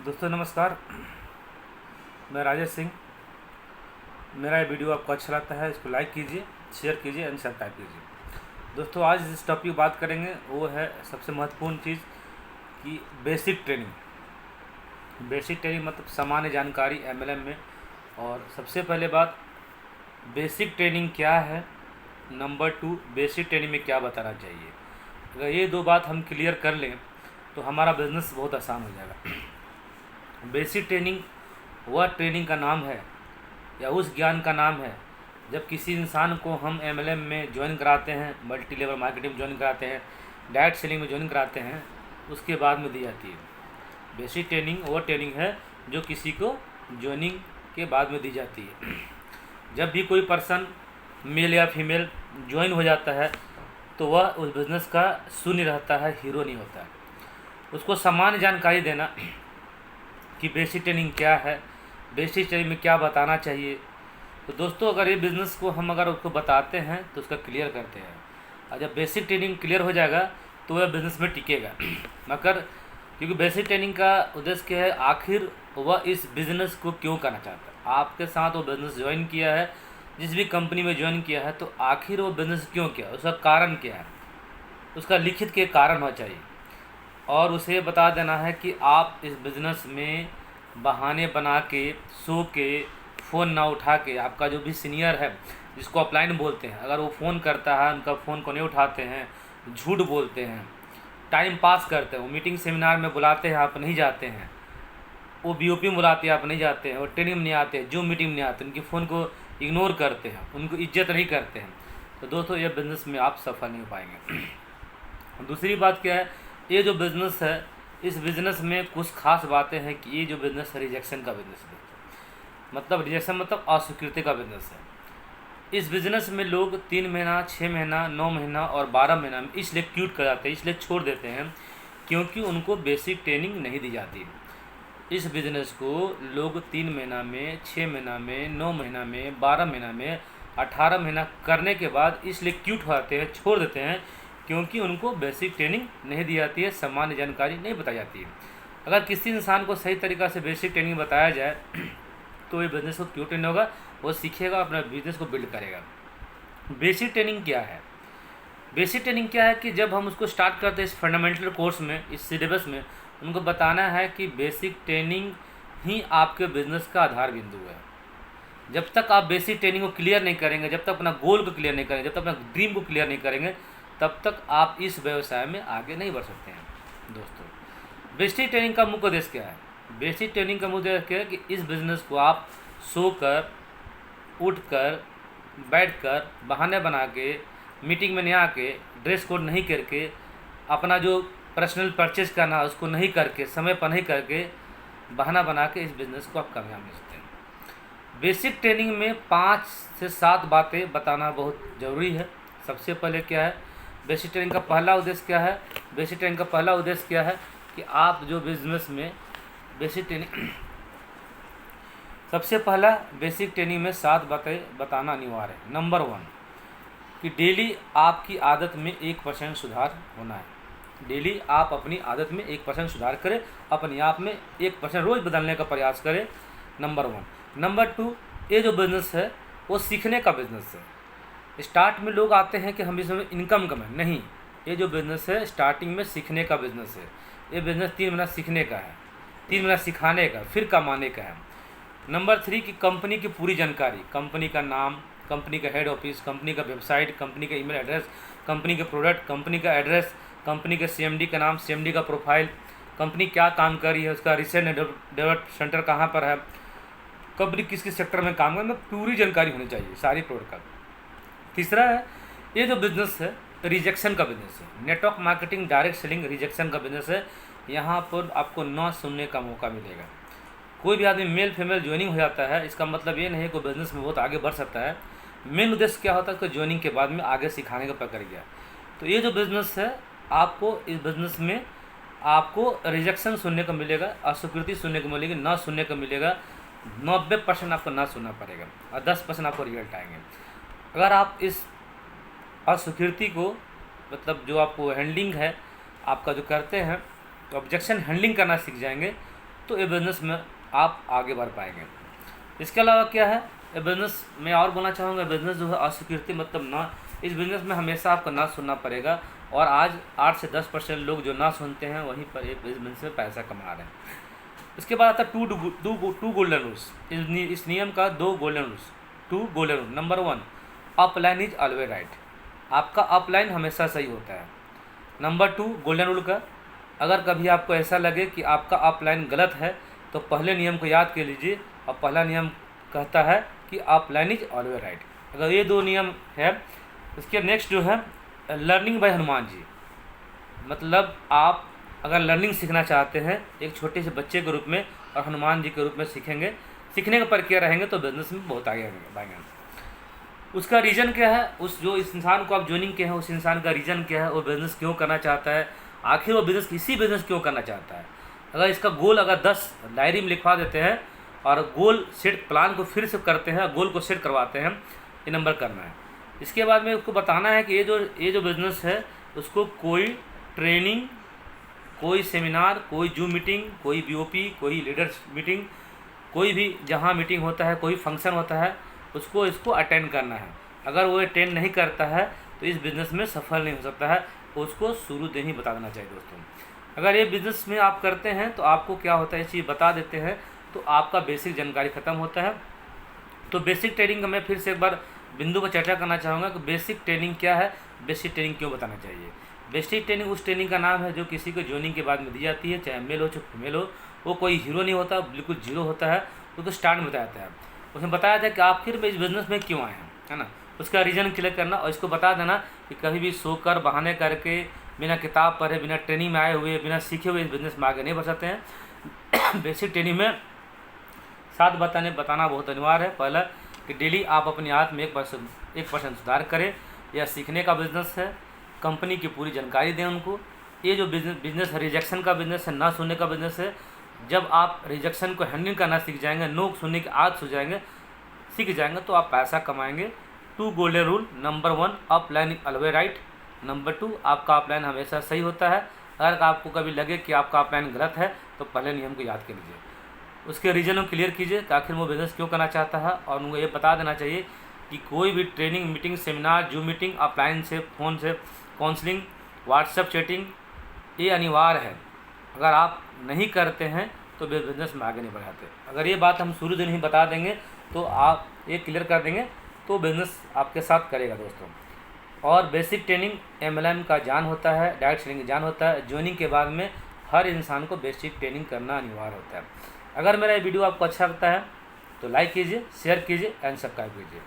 दोस्तों नमस्कार, मैं राजेश सिंह। मेरा ये वीडियो आपको अच्छा लगता है इसको लाइक कीजिए, शेयर कीजिए एंड सब्सक्राइब कीजिए। दोस्तों आज जिस टॉपिक की बात करेंगे वो है सबसे महत्वपूर्ण चीज़ कि बेसिक ट्रेनिंग। बेसिक ट्रेनिंग मतलब सामान्य जानकारी एमएलएम में। और सबसे पहले बात, बेसिक ट्रेनिंग क्या है, नंबर 2 बेसिक ट्रेनिंग में क्या बताना चाहिए। अगर ये दो बात हम क्लियर कर लें तो हमारा बिज़नेस बहुत आसान हो जाएगा। बेसिक ट्रेनिंग वह ट्रेनिंग का नाम है या उस ज्ञान का नाम है जब किसी इंसान को हम एमएलएम में ज्वाइन कराते हैं, मल्टी लेवल मार्केटिंग में ज्वाइन कराते हैं, डायरेक्ट सेलिंग में ज्वाइन कराते हैं, उसके बाद में दी जाती है। बेसिक ट्रेनिंग वह ट्रेनिंग है जो किसी को ज्वाइनिंग के बाद में दी जाती है। जब भी कोई पर्सन मेल या फीमेल ज्वाइन हो जाता है तो वह उस बिज़नेस का शून्य रहता है, हीरो नहीं होता है। उसको सामान्य जानकारी देना कि बेसिक ट्रेनिंग क्या है, बेसिक ट्रेनिंग में क्या बताना चाहिए। तो दोस्तों अगर ये बिज़नेस को हम अगर उसको बताते हैं तो उसका क्लियर करते हैं, और जब बेसिक ट्रेनिंग क्लियर हो जाएगा तो वह बिज़नेस में टिकेगा। मगर क्योंकि बेसिक ट्रेनिंग का उद्देश्य क्या है, आखिर वह इस बिज़नेस को क्यों करना चाहता है। आपके साथ वो बिज़नेस ज्वाइन किया है, जिस भी कंपनी में ज्वाइन किया है, तो आखिर वो बिज़नेस क्यों किया, उसका कारण क्या है, उसका लिखित के कारण होना चाहिए। और उसे बता देना है कि आप इस बिज़नेस में बहाने बना के, सो के, फ़ोन ना उठा के, आपका जो भी सीनियर है जिसको अपलाइन बोलते हैं, अगर वो फ़ोन करता है उनका फ़ोन को नहीं उठाते हैं, झूठ बोलते हैं, टाइम पास करते हैं, वो मीटिंग सेमिनार में बुलाते हैं आप नहीं जाते हैं, वो बीओपी में बुलाते हैं आप नहीं जाते हैं, वो ट्रेनिंग में नहीं आते, जो मीटिंग में नहीं आते, उनके फ़ोन को इग्नोर करते हैं, उनको इज्जत नहीं करते हैं, तो दोस्तों ये बिज़नेस में आप सफल नहीं हो पाएंगे। दूसरी बात क्या है, ये जो बिज़नेस है, इस बिज़नेस में कुछ खास बातें हैं कि ये जो बिज़नेस है रिजेक्शन का बिज़नेस है। मतलब रिजेक्शन मतलब अस्वीकृति का बिज़नेस है। इस बिज़नेस में लोग 3 महीना, 6 महीना, 9 महीना और 12 महीना में इसलिए क्विट कर जाते हैं, इसलिए छोड़ देते हैं क्योंकि उनको बेसिक ट्रेनिंग नहीं दी जाती। इस बिज़नेस को लोग 3 महीना में, 6 महीना में, 9 महीना में, 12 महीना में, 18 महीना करने के बाद इसलिए क्विट हो जाते हैं, छोड़ देते हैं क्योंकि उनको बेसिक ट्रेनिंग नहीं दी जाती है, सामान्य जानकारी नहीं बताई जाती है। अगर किसी इंसान को सही तरीक़ा से बेसिक ट्रेनिंग बताया जाए तो ये बिज़नेस को क्यों ट्रेन होगा, वो सीखेगा, अपना बिज़नेस को बिल्ड करेगा। बेसिक ट्रेनिंग क्या है? बेसिक ट्रेनिंग क्या है कि जब हम उसको स्टार्ट करते हैं इस फंडामेंटल कोर्स में, इस सिलेबस में, उनको बताना है कि बेसिक ट्रेनिंग ही आपके बिज़नेस का आधार बिंदु है। जब तक आप बेसिक ट्रेनिंग को क्लियर नहीं करेंगे, जब तक अपना गोल को क्लियर नहीं करेंगे, जब तक अपना ड्रीम को क्लियर नहीं करेंगे, तब तक आप इस व्यवसाय में आगे नहीं बढ़ सकते हैं। दोस्तों बेसिक ट्रेनिंग का मुख्य उद्देश्य क्या है? बेसिक ट्रेनिंग का मुख्य उद्देश्य क्या है कि इस बिज़नेस को आप सोकर, उठकर, बैठकर, बहाने बना के, मीटिंग में नहीं आके, ड्रेस कोड नहीं करके, अपना जो पर्सनल परचेज करना है उसको नहीं करके, समय पर नहीं करके, बहाना बना के इस बिज़नेस को आप कामयाब कर सकते हैं। बेसिक ट्रेनिंग में 5 से 7 बातें बताना बहुत ज़रूरी है। सबसे पहले क्या है, बेसिक ट्रेनिंग का पहला उद्देश्य क्या है? बेसिक ट्रेनिंग का पहला उद्देश्य क्या है कि आप जो बिज़नेस में बेसिक ट्रेनिंग सबसे पहला बेसिक ट्रेनिंग में 7 बातें बताना अनिवार्य है। नंबर 1 कि डेली आपकी आदत में 1% सुधार होना है। डेली आप अपनी आदत में 1% सुधार करें, अपने आप में 1% रोज़ बदलने का प्रयास करें। नंबर 1। नंबर 2, ये जो बिज़नेस है वो सीखने का बिज़नेस है। स्टार्ट में लोग आते हैं कि हम इसमें इनकम कमाएं, नहीं, ये जो बिज़नेस है स्टार्टिंग में सीखने का बिज़नेस है। ये बिज़नेस 3 महीना सीखने का है, 3 महीना सिखाने का, फिर कमाने का है। नंबर 3 की कंपनी की पूरी जानकारी, कंपनी का नाम, कंपनी का हेड ऑफिस, कंपनी का वेबसाइट, कंपनी का ईमेल एड्रेस, कंपनी के प्रोडक्ट, कंपनी का एड्रेस, कंपनी के सीएमडी का नाम, सीएमडी का प्रोफाइल, कंपनी क्या काम कर रही है, उसका रिसर्च एंड डेवलपमेंट सेंटर कहाँ पर है, कंपनी किस किस सेक्टर में काम कर, में पूरी जानकारी होनी चाहिए सारी प्रोडक्ट का। तीसरा है, ये जो बिज़नेस है रिजेक्शन का बिज़नेस है। Network marketing, direct selling rejection का बिज़नेस है। यहाँ पर आपको ना सुनने का मौका मिलेगा। कोई भी आदमी मेल फीमेल ज्वाइनिंग हो जाता है, इसका मतलब ये नहीं कि बिज़नेस में बहुत आगे बढ़ सकता है। मेन उद्देश्य क्या होता है कि ज्वाइनिंग के बाद में आगे सिखाने का पकड़ गया। तो ये जो बिज़नेस है, आपको इस बिज़नेस में आपको रिजेक्शन सुनने को मिलेगा, अस्वीकृति सुनने को मिलेगी, ना सुनने को मिलेगा। 90% आपको ना सुनना पड़ेगा और 10% आपको रिजल्ट आएंगे। अगर आप इस अस्वीकृति को, मतलब जो आपको हैंडलिंग है आपका जो करते हैं, तो ऑब्जेक्शन हैंडलिंग करना सीख जाएंगे, तो ये बिज़नेस में आप आगे बढ़ पाएंगे। इसके अलावा क्या है, ये बिज़नेस में और बोलना चाहूँगा, बिज़नेस जो है अस्वीकृति मतलब ना, इस बिज़नेस में हमेशा आपको ना सुनना पड़ेगा। और आज 8 से 10% लोग जो ना सुनते हैं वहीं पर एक बिज़नेस में पैसा कमा रहे हैं। इसके बाद आता है टू गोल्डन रूल्स। इस नियम का 2 golden rules, 2 golden rule. Number 1, upline is always right. आपका अपलाइन हमेशा सही होता है। नंबर 2 गोल्डन रूल का, अगर कभी आपको ऐसा लगे कि आपका अपलाइन गलत है तो पहले नियम को याद कर लीजिए। और पहला नियम कहता है कि अपलाइन इज ऑलवेज राइट। अगर ये 2 नियम है, इसके नेक्स्ट जो है लर्निंग बाय हनुमान जी। मतलब आप अगर लर्निंग सीखना चाहते हैं एक छोटे से बच्चे के रूप में और हनुमान जी के रूप में सीखेंगे, सीखने का प्रक्रिया रहेंगे तो बिज़नेस में बहुत आगे बढ़ेंगे। उसका रीज़न क्या है, जो इस इंसान को आप ज्वाइनिंग किए हैं उस इंसान का रीज़न क्या है, वो बिज़नेस क्यों करना चाहता है, आखिर वो बिज़नेस क्यों करना चाहता है। अगर इसका गोल अगर 10 डायरी में लिखवा देते हैं और गोल सेट प्लान को फिर से करते हैं, गोल को सेट करवाते हैं, ये नंबर करना है। इसके बाद में उसको बताना है कि ये जो बिज़नेस है उसको कोई ट्रेनिंग, कोई सेमिनार, कोई जूम मीटिंग, कोई BOP, कोई लीडर्स मीटिंग, कोई भी जहाँ मीटिंग होता है, कोई फंक्शन होता है, इसको अटेंड करना है। अगर वो अटेंड नहीं करता है तो इस बिज़नेस में सफल नहीं हो सकता है। उसको शुरू से ही बता देना चाहिए दोस्तों। अगर ये बिज़नेस में आप करते हैं तो आपको क्या होता है, ये चीज़ बता देते हैं तो आपका बेसिक जानकारी ख़त्म होता है। तो बेसिक ट्रेनिंग का मैं फिर से एक बार बिंदु पर चर्चा करना चाहूँगा कि बेसिक ट्रेनिंग क्या है, बेसिक ट्रेनिंग क्यों बताना चाहिए। बेसिक ट्रेनिंग उस ट्रेनिंग का नाम है जो किसी को ज्वाइनिंग के बाद में दी जाती है, चाहे मेल हो चाहे फीमेल हो। वो कोई हीरो नहीं होता, बिल्कुल जीरो होता है। वो तो स्टार्ट में बताया जाता है, उसमें बताया जाता है कि आखिर में इस बिज़नेस में क्यों आए हैं, है ना। उसका रीज़न क्लियर करना और इसको बता देना कि कभी भी सोकर बहाने करके बिना किताब पढ़े, बिना ट्रेनिंग में आए हुए, बिना सीखे हुए इस बिज़नेस में आगे नहीं बढ़ सकते हैं। बेसिक ट्रेनिंग में 7 बताना बहुत अनिवार्य है। पहला कि डेली आप अपनी आदत में 1% सुधार करें। यह सीखने का बिज़नेस है, कंपनी की पूरी जानकारी दें उनको। ये जो बिज़नेस है रिजेक्शन का बिज़नेस है, ना सुनने का बिज़नेस है। जब आप रिजेक्शन को हैंडल करना सीख जाएंगे, नो सुनने की आदत सीख जाएंगे तो आप पैसा कमाएंगे। 2 golden rule. Number 1, upline always right. Number 2, आपका अपलाइन हमेशा सही होता है। अगर आपको कभी लगे कि आपका अपलाइन गलत है तो पहले नियम को याद कर लीजिए, उसके रीज़न को क्लियर कीजिए कि आखिर वो बिज़नेस क्यों करना चाहता है। और उनको ये बता देना चाहिए कि कोई भी training, meeting, seminar, zoom meeting, offline से, फ़ोन से, काउंसलिंग, व्हाट्सएप चैटिंग, ये अनिवार्य है। अगर आप नहीं करते हैं तो बिज़नेस में आगे नहीं बढ़ाते। अगर ये बात हम शुरू से नहीं बता देंगे तो आप ये क्लियर कर देंगे तो बिज़नेस आपके साथ करेगा दोस्तों। और बेसिक ट्रेनिंग MLM का जान होता है, डायरेक्ट सेलिंग जान होता है। ज्वाइनिंग के बाद में हर इंसान को बेसिक ट्रेनिंग करना अनिवार्य होता है। अगर मेरा ये वीडियो आपको अच्छा लगता है तो लाइक कीजिए, शेयर कीजिए एंड सब्सक्राइब कीजिए।